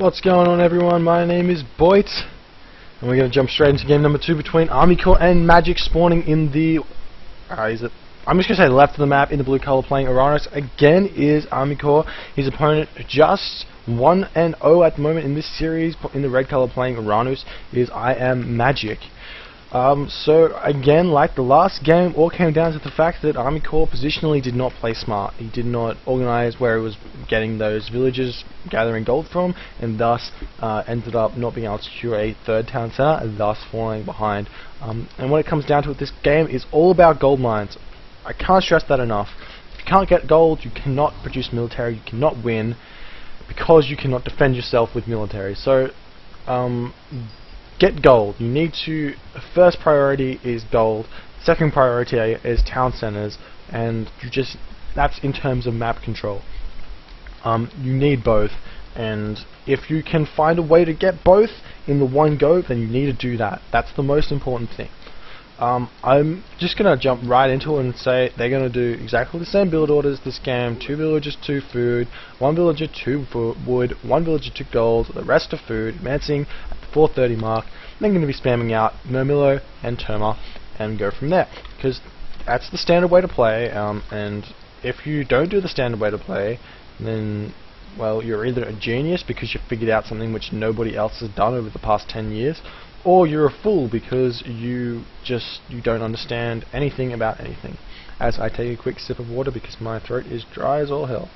What's going on, everyone? My name is BoIt, and we're going to jump straight into game number 2 between ArmyCore and Magic, spawning in the... I'm just going to say left of the map in the blue color, playing Oranos. Again is ArmyCore. His opponent, just 1-0 at the moment in this series, in the red color, playing Oranos, is IamMagicc. So again, like the last game, all came down to the fact that ArmyCore positionally did not play smart. He did not organize where he was getting those villagers gathering gold from, and thus ended up not being able to secure a third town center, and thus falling behind. And when it comes down to it, this game is all about gold mines. I can't stress that enough. If you can't get gold, you cannot produce military, you cannot win, because you cannot defend yourself with military. So, get gold. You need to... First priority is gold. Second priority is town centers, and that's in terms of map control. You need both, and if you can find a way to get both in the one go, then you need to do that. That's the most important thing. I'm just going to jump right into it and say they're going to do exactly the same build orders this game. 2 villagers, 2 food, 1 villager, 2 wood, 1 villager, 2 gold, the rest of food, advancing at the 430 mark. They're going to be spamming out Murmillo and Terma and go from there, because that's the standard way to play, and if you don't do the standard way to play, then, well, you're either a genius because you figured out something which nobody else has done over the past 10 years, or you're a fool because you don't understand anything about anything. As I take a quick sip of water because my throat is dry as all hell.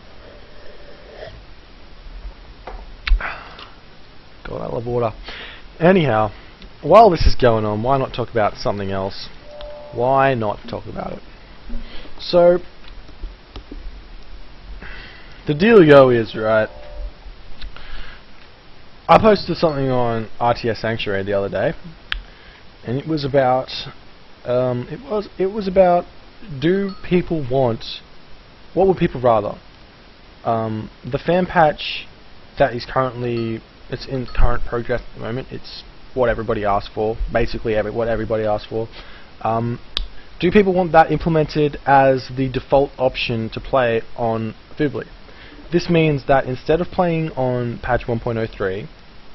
God, I love water. Anyhow, while this is going on, why not talk about something else? Why not talk about it? So, the dealio is, right, I posted something on RTS Sanctuary the other day, and it was about do people want, what would people rather? The fan patch that is currently, it's in current progress at the moment, it's what everybody asked for, basically what everybody asked for. Do people want that implemented as the default option to play on Fibly? This means that instead of playing on patch 1.03,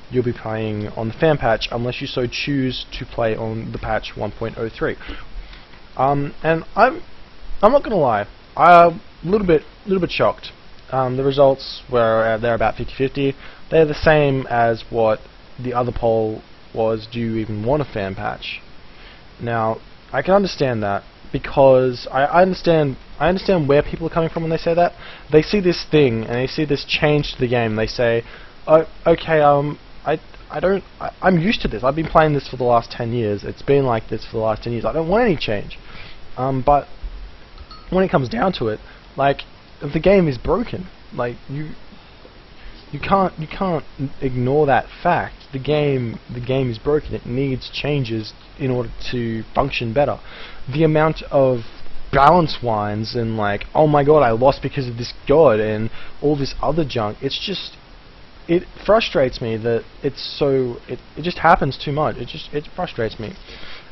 you'll be playing on the fan patch unless you so choose to play on the patch 1.03. And I'm not gonna lie, I'm a little bit shocked. The results were they're about 50-50. They're the same as what the other poll was. Do you even want a fan patch? Now, I can understand that, because I understand where people are coming from when they say that. They see this thing and they see this change to the game. And they say, "Oh, okay, I'm used to this. I've been playing this for the last 10 years. It's been like this for the last 10 years. I don't want any change." But when it comes down to it, like, the game is broken. Like, you can't ignore that fact. The game is broken. It needs changes in order to function better. The amount of balance wines and, like, oh my god, I lost because of this god and all this other junk, it frustrates me that it just happens too much. It frustrates me.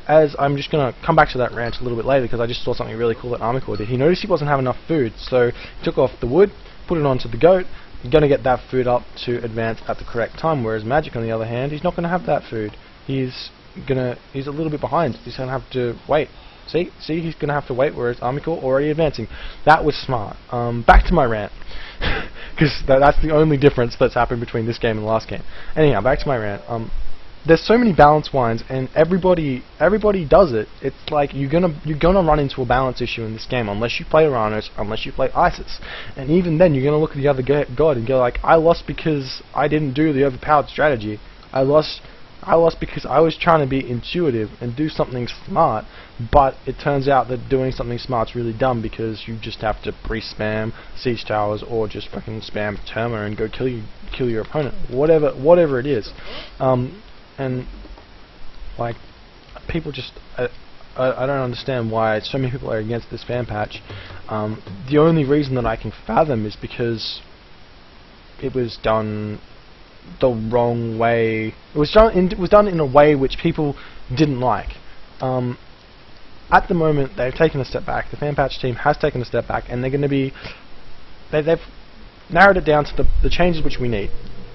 As I'm just gonna come back to that rant a little bit later, because I just saw something really cool that ArmyCore did. He noticed he wasn't having enough food, so he took off the wood, put it onto the goat. You're gonna get that food up to advance at the correct time. Whereas Magic, on the other hand, he's not gonna have that food. He's a little bit behind. He's gonna have to wait. See, he's gonna have to wait. Whereas ArmyCore already advancing. That was smart. Back to my rant, because that's the only difference that's happened between this game and the last game. Anyhow, back to my rant. There's so many balance wines, and everybody does it. It's like you're gonna run into a balance issue in this game unless you play Oranos, unless you play ISIS, and even then you're gonna look at the other god and go like, I lost because I didn't do the overpowered strategy. I lost because I was trying to be intuitive and do something smart, but it turns out that doing something smart's really dumb, because you just have to pre-spam siege towers or just fucking spam Terma and go kill your opponent, whatever it is. And, like, people just, I don't understand why so many people are against this fan patch. The only reason that I can fathom is because it was done the wrong way. It was done in a way which people didn't like. At the moment, they've taken a step back. The fan patch team has taken a step back, and they're going to be, they've narrowed it down to the changes which we need.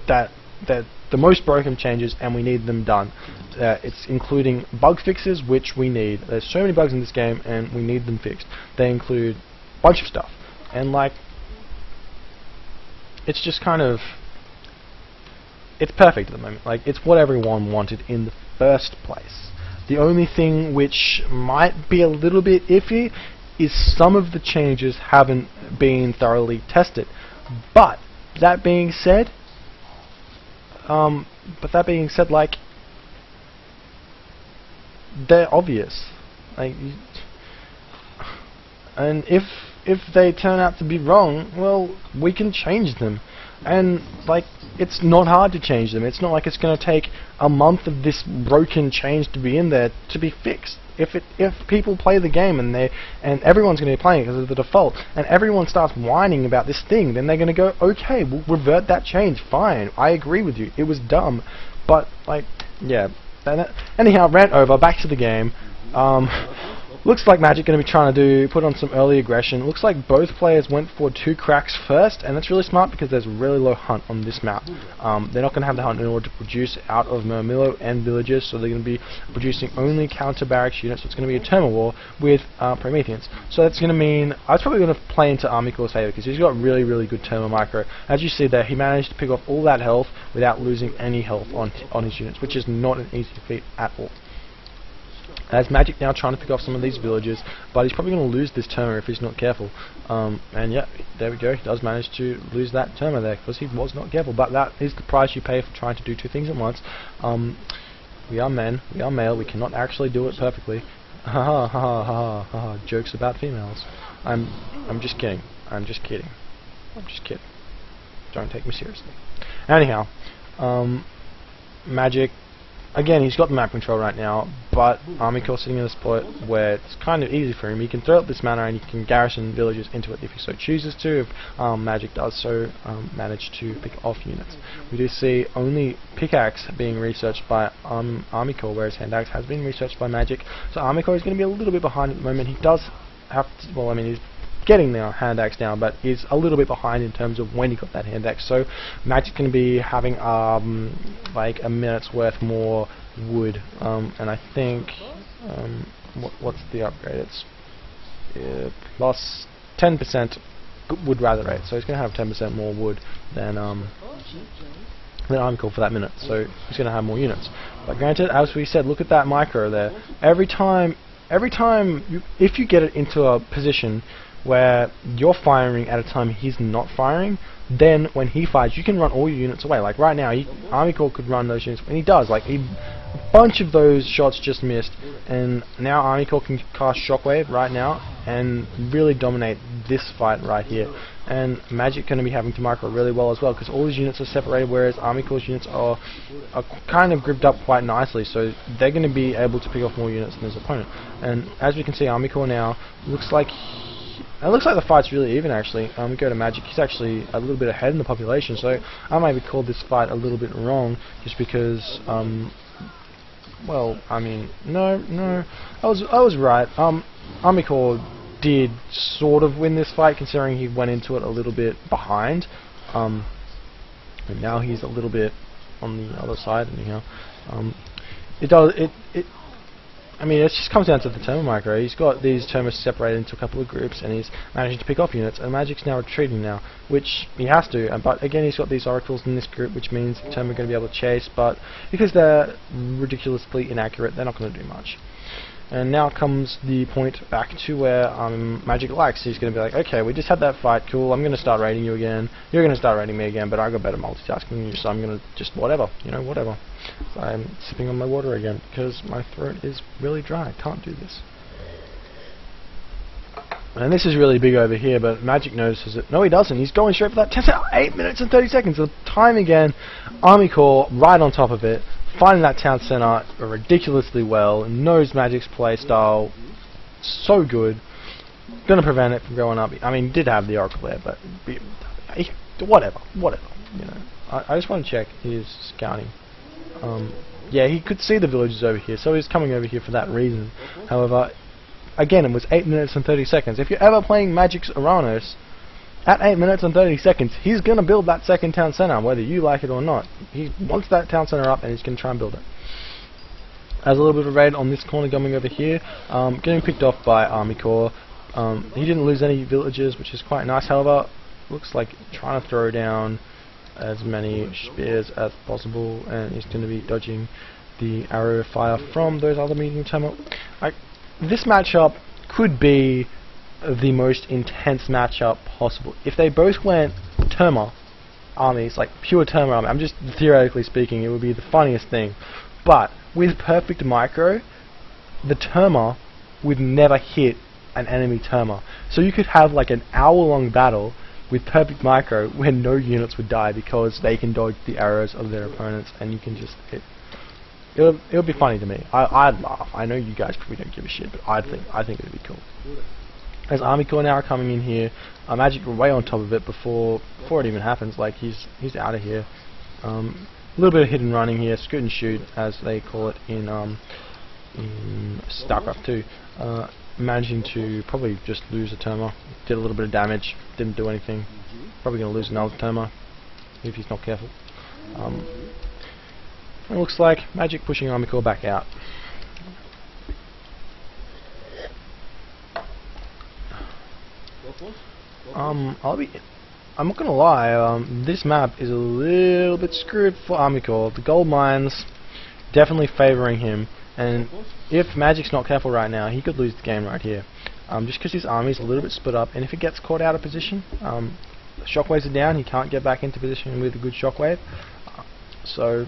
That they're the most broken changes, and we need them done. It's including bug fixes, which we need. There's so many bugs in this game, and we need them fixed. They include a bunch of stuff, and like, it's just kind of, it's perfect at the moment. Like, it's what everyone wanted in the first place. The only thing which might be a little bit iffy is some of the changes haven't been thoroughly tested. But that being said, like, they're obvious. Like, and if they turn out to be wrong, well, we can change them. And like, it's not hard to change them. It's not like it's going to take a month of this broken change to be in there to be fixed. If people play the game and everyone's going to be playing it because of the default, and everyone starts whining about this thing, then they're going to go, okay, we'll revert that change. Fine, I agree with you. It was dumb, but like, yeah. Anyhow, rant over. Back to the game. Looks like Magic going to be trying to put on some early aggression. Looks like both players went for 2 cracks first, and that's really smart because there's really low hunt on this map. They're not going to have the hunt in order to produce out of Murmillo and villagers, so they're going to be producing only counter barracks units. So it's going to be a Terma War with Prometheans. So that's going to mean I was probably going to play into ArmyCore's favor because he's got really, really good Terma micro. As you see there, he managed to pick off all that health without losing any health on his units, which is not an easy feat at all. As Magic now trying to pick off some of these villagers, but he's probably going to lose this Terma if he's not careful. And yeah, there we go, he does manage to lose that Terma there because he was not careful, but that is the price you pay for trying to do 2 things at once. We are men, we are male, we cannot actually do it perfectly. Ha ha ha ha ha, jokes about females. I'm just kidding, I'm just kidding. Don't take me seriously. Anyhow, Magic, again, he's got the map control right now, but ArmyCore sitting in a spot where it's kind of easy for him. He can throw up this mana and he can garrison villagers into it if he so chooses to, if Magic does so manage to pick off units. We do see only Pickaxe being researched by ArmyCore, whereas Hand Axe has been researched by Magic. So ArmyCore is going to be a little bit behind at the moment. He does have to, well, I mean, he's getting the Hand Axe down, but is a little bit behind in terms of when he got that Hand Axe. So Magic's going to be having like a minute's worth more wood, and I think what's the upgrade? It's plus 10% wood rather rate, so he's going to have 10% more wood than ArmyCore for that minute, so he's going to have more units. But granted, as we said, look at that micro there. Every time if you get it into a position where you're firing at a time he's not firing, then when he fires, you can run all your units away. Like right now, ArmyCore could run those units, and he does. Like a bunch of those shots just missed, and now ArmyCore can cast Shockwave right now and really dominate this fight right here. And Magic going to be having to micro really well as well, because all his units are separated, whereas ArmyCore's units are kind of gripped up quite nicely, so they're going to be able to pick off more units than his opponent. And as we can see, ArmyCore now looks like the fight's really even actually. We go to Magic, he's actually a little bit ahead in the population, so I maybe called this fight a little bit wrong, just because, well, I mean, no, I was right. ArmyCore did sort of win this fight, considering he went into it a little bit behind, and now he's a little bit on the other side, anyhow. I mean, it just comes down to the Terma micro. He's got these Termas separated into a couple of groups, and he's managing to pick off units, and Magic's now retreating now, which he has to, but again he's got these oracles in this group, which means the Terma are going to be able to chase, but because they're ridiculously inaccurate, they're not going to do much. And now comes the point back to where Magic likes. He's going to be like, okay, we just had that fight, cool, I'm going to start raiding you again, you're going to start raiding me again, but I got better multitasking than you, so I'm going to just whatever, you know, whatever. So I'm sipping on my water again, because my throat is really dry, I can't do this. And this is really big over here, but Magic notices it. No, he doesn't. He's going straight for that 8 minutes and 30 seconds. The time again, ArmyCore right on top of it, finding that town center ridiculously well, knows Magic's playstyle so good, gonna prevent it from going up. I mean, he did have the Oracle there, but whatever, you know. I just want to check his scouting. Yeah, he could see the villages over here, so he's coming over here for that reason. However, again, it was 8 minutes and 30 seconds. If you're ever playing Magic's Oranos, At 8 minutes and 30 seconds, he's going to build that second town center, whether you like it or not. He wants that town center up, and he's going to try and build it. There's a little bit of a raid on this corner coming over here, getting picked off by ArmyCore. He didn't lose any villages, which is quite nice. However, looks like trying to throw down as many spears as possible, and he's going to be dodging the arrow fire from those other medium terminal. This matchup could be the most intense matchup possible. If they both went Terma armies, like pure Terma army, I'm just theoretically speaking, it would be the funniest thing. But with perfect micro, the Terma would never hit an enemy Terma. So you could have like an hour-long battle with perfect micro where no units would die because they can dodge the arrows of their opponents, and you can just hit. It would be funny to me. I'd laugh. I know you guys probably don't give a shit, but I think it would be cool. As ArmyCore now are coming in here, Magic were way on top of it before it even happens. Like he's out of here. A little bit of hit and running here, scoot and shoot as they call it in StarCraft 2. Managing to probably just lose a Terma. Did a little bit of damage, didn't do anything. Probably going to lose another Terma if he's not careful. It looks like Magic pushing ArmyCore back out. I'm not gonna lie, this map is a little bit screwed for ArmyCore. The gold mines definitely favouring him, and if Magic's not careful right now, he could lose the game right here. Just because his army's a little bit split up, and if it gets caught out of position, shockwaves are down, he can't get back into position with a good shockwave. So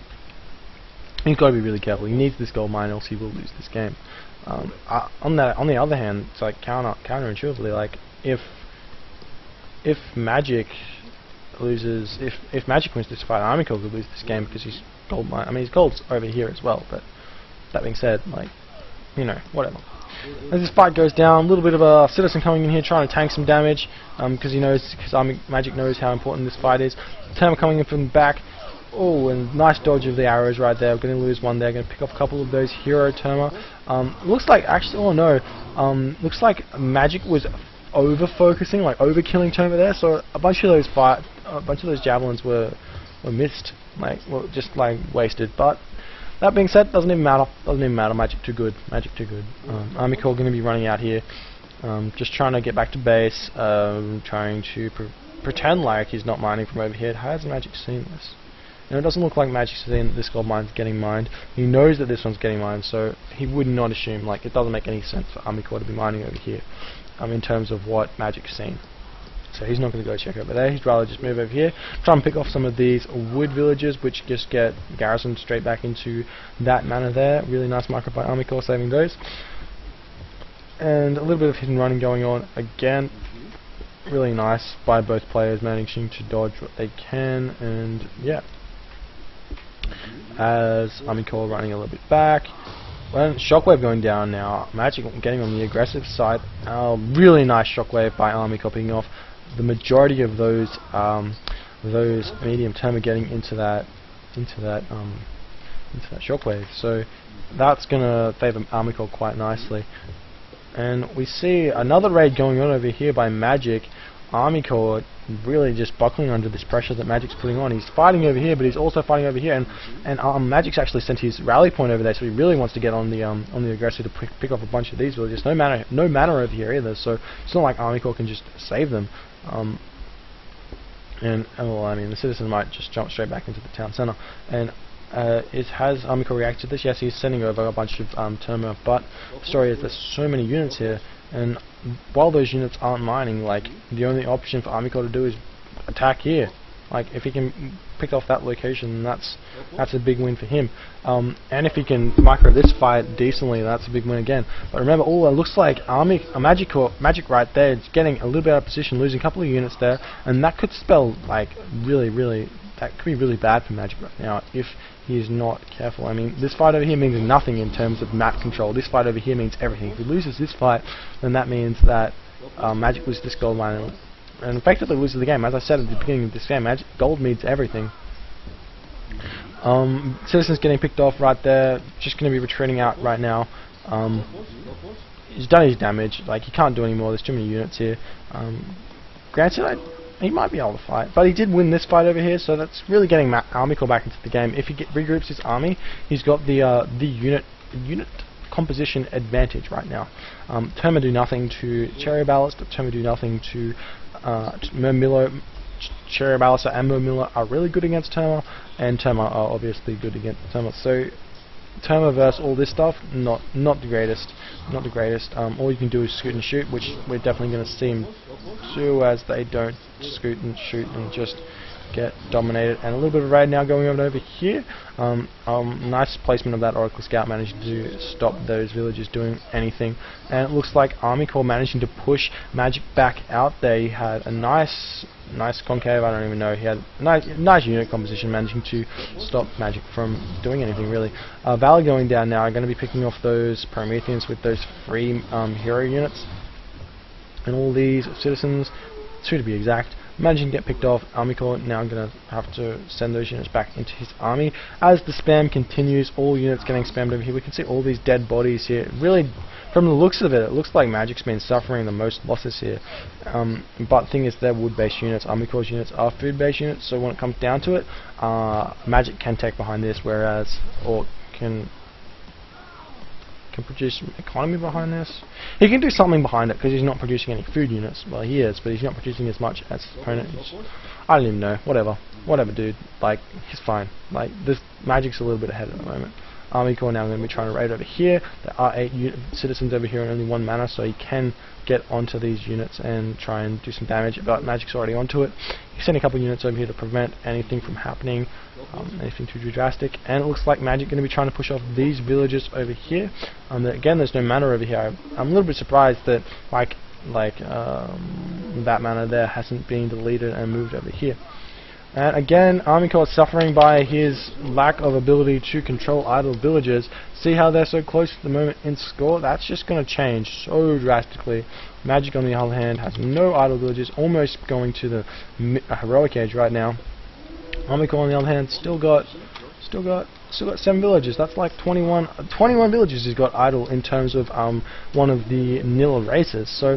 he's got to be really careful. He needs this gold mine, else he will lose this game. On the other hand, it's like counterintuitively, like if Magic loses, if Magic wins this fight, ArmyCore could lose this game because he's gold mine. I mean, his gold's over here as well. But that being said, like, you know, whatever. As this fight goes down, a little bit of a citizen coming in here trying to tank some damage because Magic knows how important this fight is. Terma coming in from the back. Oh, and nice dodge of the arrows right there. We're going to lose one there. Going to pick off a couple of those hero Terma. Looks like actually, oh no, looks like Magic was over focusing, like overkilling Terma there. So a bunch of those javelins were missed, like just like wasted. But that being said, doesn't even matter. Magic too good. ArmyCore going to be running out here, just trying to get back to base, trying to pretend like he's not mining from over here. How has Magic seen this? It doesn't look like Magic's seen this gold mine's getting mined. He knows that this one's getting mined, so he would not assume, like, it doesn't make any sense for ArmyCore to be mining over here, in terms of what Magic's seen. So he's not going to go check over there. He'd rather just move over here, try and pick off some of these wood villages, which just get garrisoned straight back into that manor there. Really nice micro by ArmyCore, saving those. And a little bit of hit and running going on again. Really nice by both players, managing to dodge what they can, and yeah. As ArmyCore running a little bit back. Well, shockwave going down now. Magic getting on the aggressive side. Really nice shockwave by ArmyCore, picking off the majority of those medium Terma getting into that shockwave. So that's gonna favour ArmyCore quite nicely. And we see another raid going on over here by Magic. ArmyCore really just buckling under this pressure that Magic's putting on. He's fighting over here, but he's also fighting over here, and Magic's actually sent his rally point over there, so he really wants to get on the aggressor to pick off a bunch of these villages. No mana over here either, so it's not like ArmyCore can just save them. Well, I mean, the citizen might just jump straight back into the town center. And has ArmyCore reacted to this? Yes, he's sending over a bunch of Terma, but the story is there's so many units here, and while those units aren't mining, like, the only option for ArmyCore to do is attack here. Like, if he can pick off that location, that's a big win for him. And if he can micro this fight decently, that's a big win again. But remember, it looks like Magic right there is getting a little bit out of position, losing a couple of units there, and that could spell, like, that could be really bad for Magic right now if he is not careful. I mean, this fight over here means nothing in terms of map control. This fight over here means everything. If he loses this fight, then that means that Magic loses this gold mine and effectively loses the game. As I said at the beginning of this game, gold means everything. Citizen's getting picked off right there. Just going to be retreating out right now. He's done his damage. Like, he can't do any more. There's too many units here. Granted, he might be able to fight, but he did win this fight over here, so that's really getting ArmyCore back into the game. If he regroups his army, he's got the unit composition advantage right now. Terma do nothing to Cherry Ballista, Terma do nothing to Murmillo. Cherry Ballista and Murmillo are really good against Terma, and Terma are obviously good against Terma. So Terma versus all this stuff, not the greatest, not the greatest. All you can do is scoot and shoot, which we're definitely going to see him do, as they don't scoot and shoot and just get dominated. And a little bit of raid now going on over here. Nice placement of that Oracle Scout, managing to stop those villagers doing anything. And it looks like ArmyCore managing to push Magic back out there. He had a nice concave, I don't even know, he had a nice unit composition, managing to stop Magic from doing anything really. Valor going down now, are going to be picking off those Prometheans with those free hero units. And all these citizens, 2 to be exact, managing to get picked off. ArmyCore now going to have to send those units back into his army. As the spam continues, all units getting spammed over here. We can see all these dead bodies here. Really, from the looks of it, it looks like Magic's been suffering the most losses here. But the thing is, they're wood-based units. ArmyCore's units are food-based units, so when it comes down to it, Magic can take behind this, whereas, or can produce economy behind this. He can do something behind it because he's not producing any food units. Well, he is, but he's not producing as much as his opponent is. I don't even know. Whatever, dude. Like, he's fine. Like, this Magic's a little bit ahead at the moment. ArmyCore now going to be trying to raid over here. There are 8 citizens over here and only 1 mana, so he can get onto these units and try and do some damage, but Magic's already onto it. He's sending a couple units over here to prevent anything from happening, anything too drastic, and it looks like Magic going to be trying to push off these villages over here. Again, there's no mana over here. I'm a little bit surprised that that mana there hasn't been deleted and moved over here. And again, ArmyCore is suffering by his lack of ability to control idle villagers. See how they're so close at the moment in score? That's just going to change so drastically. Magic, on the other hand, has no idle villagers, almost going to the heroic age right now. ArmyCore, on the other hand, still got 7 villages. That's like 21 villages he's got idle in terms of one of the nil races. So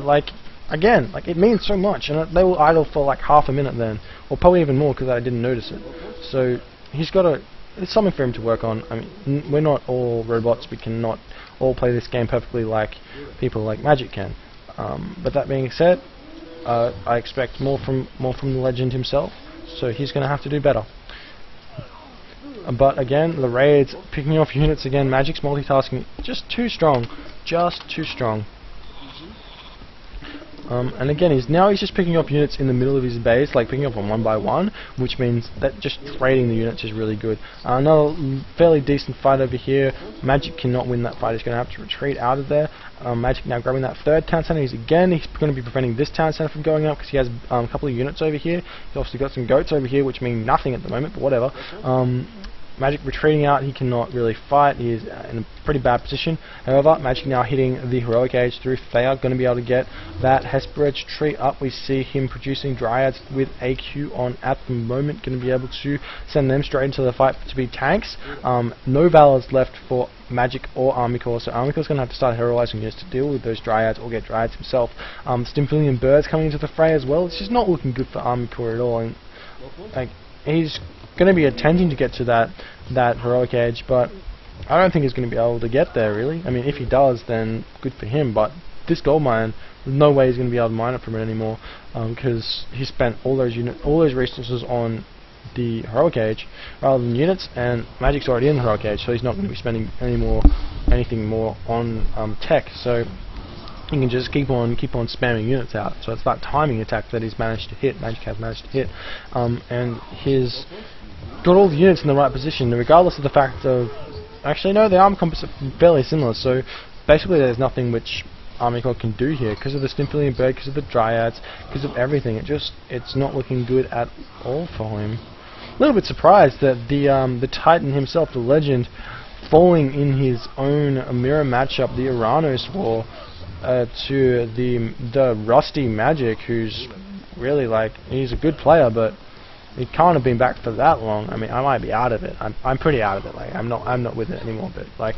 again, it means so much, and they were idle for like half a minute then, or probably even more because I didn't notice it. So he's got it's something for him to work on. I mean, we're not all robots. We cannot all play this game perfectly like people like Magic can. But that being said, I expect more from the legend himself. So he's going to have to do better. But again, the raids, picking off units again. Magic's multitasking just too strong, and again, he's just picking up units in the middle of his base, like picking up them 1 by 1, which means that just trading the units is really good. Another fairly decent fight over here. Magic cannot win that fight. He's going to have to retreat out of there. Magic now grabbing that 3rd town center. He's going to be preventing this town center from going up because he has a couple of units over here. He's obviously got some goats over here, which mean nothing at the moment, but whatever. Magic retreating out, he cannot really fight, he is in a pretty bad position. However, Magic now hitting the heroic age through Thea, going to be able to get that Hesperage tree up. We see him producing Dryads with AQ on at the moment, going to be able to send them straight into the fight to be tanks. No Valors left for Magic or ArmyCore, so ArmyCore's going to have to start heroizing units to deal with those Dryads or get Dryads himself. Stimphilian Birds coming into the fray as well. It's just not looking good for ArmyCore at all, and he's going to be attempting to get to that heroic age, but I don't think he's going to be able to get there really. I mean, if he does, then good for him, but this gold mine, there's no way he's going to be able to mine it from it anymore, because he spent all those resources on the heroic age rather than units, and Magic's already in the heroic age, so he's not going to be spending anything more on tech. So he can just keep on spamming units out. So it's that timing attack that he's managed to hit. Magic has managed to hit, and he's got all the units in the right position, regardless of the fact of. Actually, no, the armor comps are fairly similar. So basically, there's nothing which ArmyCore can do here because of the Stimphilian Bird, because of the Dryads, because of everything. It's not looking good at all for him. A little bit surprised that the Titan himself, the legend, falling in his own mirror matchup, the Oranos war, to the rusty Magic, who's really he's a good player, but he can't have been back for that long. I mean, I might be out of it. I'm pretty out of it. I'm not with it anymore. But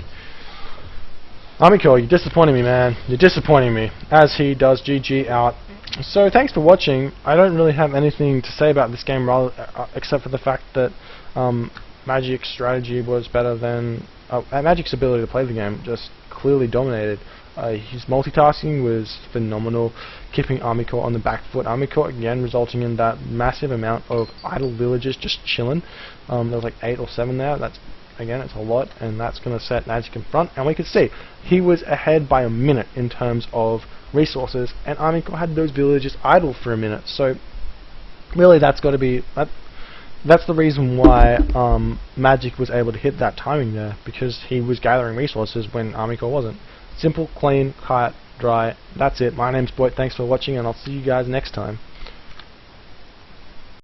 ArmyCore, you're disappointing me, man. You're disappointing me. As he does, GG out. So thanks for watching. I don't really have anything to say about this game, rather except for the fact that Magicc's strategy was better than Magicc's ability to play the game just clearly dominated. His multitasking was phenomenal, keeping ArmyCore on the back foot. ArmyCore again resulting in that massive amount of idle villagers just chilling. There was like 8 or 7 there. That's again, it's a lot, and that's going to set Magicc in front. And we could see he was ahead by a minute in terms of resources, and ArmyCore had those villagers idle for a minute. So really, that's got to be that's the reason why Magicc was able to hit that timing there, because he was gathering resources when ArmyCore wasn't. Simple, clean, cut, dry. That's it. My name's BoIt. Thanks for watching, and I'll see you guys next time.